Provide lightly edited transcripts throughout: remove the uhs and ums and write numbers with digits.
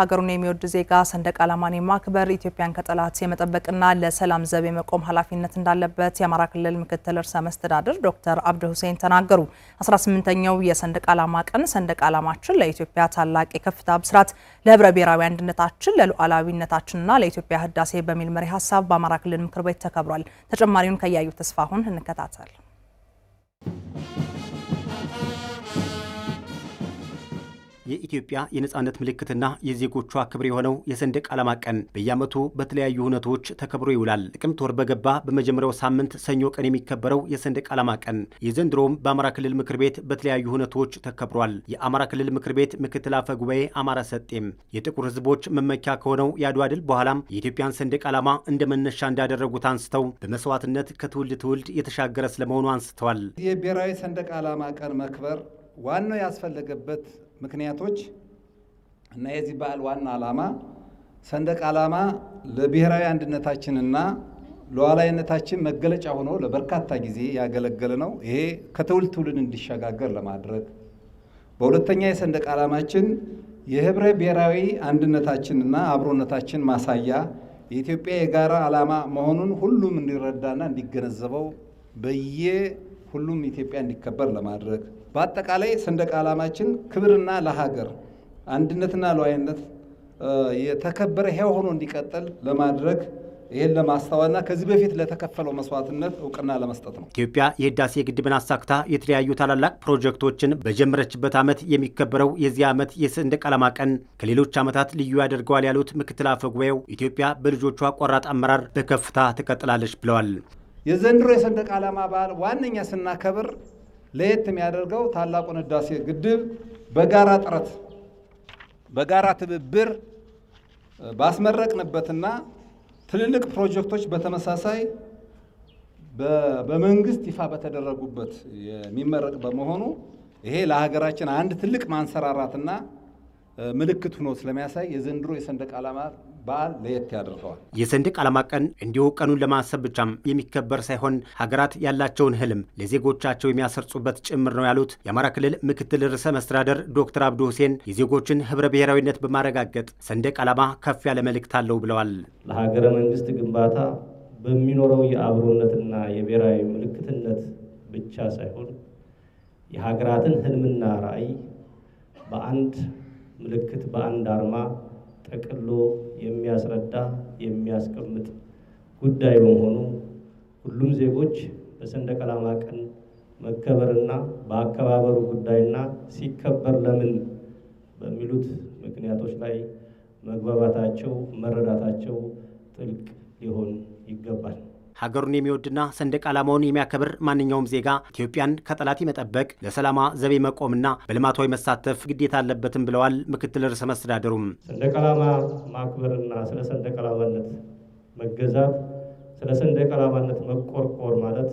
ሀገሩን የሚወድ ዜጋ ሰንደቅ ዓላማን የማክበር ኢትዮጵያን ከጠላት የመጠበቅና ለሰላም ዘብ የመቆም ኃላፊነት እንዳለበት የአማራ ክልል ምክትል ርዕሰ መስተዳድር ዶክተር አብዱ ሁሴን ተናገሩ። 18ኛው የሰንደቅ ዓላማ ቀን ሰንደቅ ዓላማችን ለኢትዮጵያ ታላቅ የከፍታ ብስራት፣ ለህብረ ብሔራዊ አንድነታችን፣ ለሉዓላዊነታችንና ለኢትዮጵያ ህዳሴ በሚል መሪ ሀሳብ በአማራ ክልል ምክር ቤት ተከብሯል። ተጨማሪውን ከያዩ ተስፋሁን እንከታተል። የኢትዮጵያ የነጻነት ምልክትና የዜጎቿ ክብር የሆነው የሰንደቅ ዓላማ ቀን በየዓመቱ በተለያዩ ሁነቶች ተከብሮ ይውላል። ጥቅምት ወር በገባ በመጀመሪያው ሳምንት ሰኞ ቀን የሚከበረው የሰንደቅ ዓላማ ቀን የዘንድሮም በአማራ ክልል ምክር ቤት በተለያዩ ሁነቶች ተከብሯል። የአማራ ክልል ምክር ቤት ምክትል አፈ ጉባኤ አማራ ሰጤም የጥቁር ህዝቦች መመኪያ ከሆነው የአድዋ ድል በኋላም የኢትዮጵያን ሰንደቅ ዓላማ እንደ መነሻ እንዳደረጉት አንስተው በመስዋዕትነት ከትውልድ ትውልድ የተሻገረ ስለመሆኑ አንስተዋል። የብሔራዊ ሰንደቅ ዓላማ ቀን መክበር ዋናው ያስፈለገበት ምክንያቶች እና የዚህ በዓል ዋና ዓላማ ሰንደቅ ዓላማ ለብሔራዊ አንድነታችንና ሉዓላዊነታችን መገለጫ ሆኖ ለበርካታ ጊዜ ያገለገለ ነው። ይሄ ከትውልድ ትውልድ እንዲሸጋገር ለማድረግ፣ በሁለተኛ የሰንደቅ ዓላማችን የህብረ ብሔራዊ አንድነታችንና አብሮነታችን ማሳያ የኢትዮጵያ የጋራ ዓላማ መሆኑን ሁሉም እንዲረዳና እንዲገነዘበው ሁሉም ኢትዮጵያ እንዲከበር ለማድረግ፣ በአጠቃላይ ሰንደቅ ዓላማችን ክብርና ለሀገር አንድነትና ሉዓላዊነት የተከበረ ሕያው ሆኖ እንዲቀጥል ለማድረግ ይሄን ለማስተዋልና ከዚህ በፊት ለተከፈለው መስዋዕትነት እውቅና ለመስጠት ነው። ኢትዮጵያ የህዳሴ ግድብን አሳክታ የተለያዩ ታላላቅ ፕሮጀክቶችን በጀመረችበት ዓመት የሚከበረው የዚህ ዓመት የሰንደቅ ዓላማ ቀን ከሌሎች ዓመታት ልዩ ያደርገዋል ያሉት ምክትል አፈ ጉባኤው ኢትዮጵያ በልጆቿ ቆራጥ አመራር በከፍታ ትቀጥላለች ብለዋል። የዘንድሮ የሰንደቅ ዓላማ በዓል ዋነኛ ስናከብር ለየት የሚያደርገው ታላቁን ህዳሴ ግድብ በጋራ ጥረት በጋራ ትብብር ባስመረቅንበትና ትልልቅ ፕሮጀክቶች በተመሳሳይ በመንግስት ይፋ በተደረጉበት የሚመረቅ በመሆኑ ይሄ ለሀገራችን አንድ ትልቅ ማንሰራራትና ምልክት ሆኖ ስለሚያሳይ የዘንድሮ የሰንደቅ ዓላማ በዓል ለየት ያደርገዋል። የሰንደቅ ዓላማ ቀን እንዲሁ ቀኑን ለማሰብ ብቻም የሚከበር ሳይሆን ሀገራት ያላቸውን ህልም ለዜጎቻቸው የሚያሰርጹበት ጭምር ነው ያሉት የአማራ ክልል ምክትል ርዕሰ መስተዳድር ዶክተር አብዱ ሁሴን የዜጎችን ህብረ ብሔራዊነት በማረጋገጥ ሰንደቅ ዓላማ ከፍ ያለ መልእክት አለው ብለዋል። ለሀገረ መንግስት ግንባታ በሚኖረው የአብሮነትና የብሔራዊ ምልክትነት ብቻ ሳይሆን የሀገራትን ህልምና ራዕይ በአንድ ምልክት በአንድ አርማ ጠቅሎ የሚያስረዳ የሚያስቀምጥ ጉዳይ በመሆኑ ሁሉም ዜጎች በሰንደቅ ዓላማ ቀን መከበርና በአከባበሩ ጉዳይና ሲከበር ለምን በሚሉት ምክንያቶች ላይ መግባባታቸው መረዳታቸው ጥልቅ ሊሆን ይገባል። ሀገሩን የሚወድና ሰንደቅ ዓላማውን የሚያከብር ማንኛውም ዜጋ ኢትዮጵያን ከጠላት መጠበቅ፣ ለሰላማ ዘብ መቆምና በልማታዊ መሳተፍ ግዴታ አለበትም ብለዋል ምክትል ርዕሰ መስተዳድሩም። ሰንደቅ ዓላማ ማክበርና ስለ ሰንደቅ ዓላማነት መገዛት፣ ስለ ሰንደቅ ዓላማነት መቆርቆር ማለት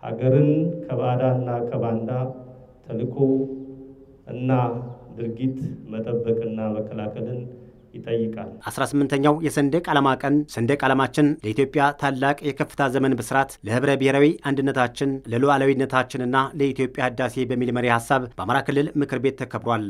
ሀገርን ከባዕዳና ከባንዳ ተልዕኮ እና ድርጊት መጠበቅና መከላከልን ይጠይቃል። 18ኛው የሰንደቅ ዓላማ ቀን ሰንደቅ ዓላማችን ለኢትዮጵያ ታላቅ የከፍታ ዘመን ብስራት፣ ለህብረ ብሔራዊ አንድነታችን፣ ለሉዓላዊነታችንና ለኢትዮጵያ ህዳሴ በሚል መሪ ሀሳብ በአማራ ክልል ምክር ቤት ተከብሯል።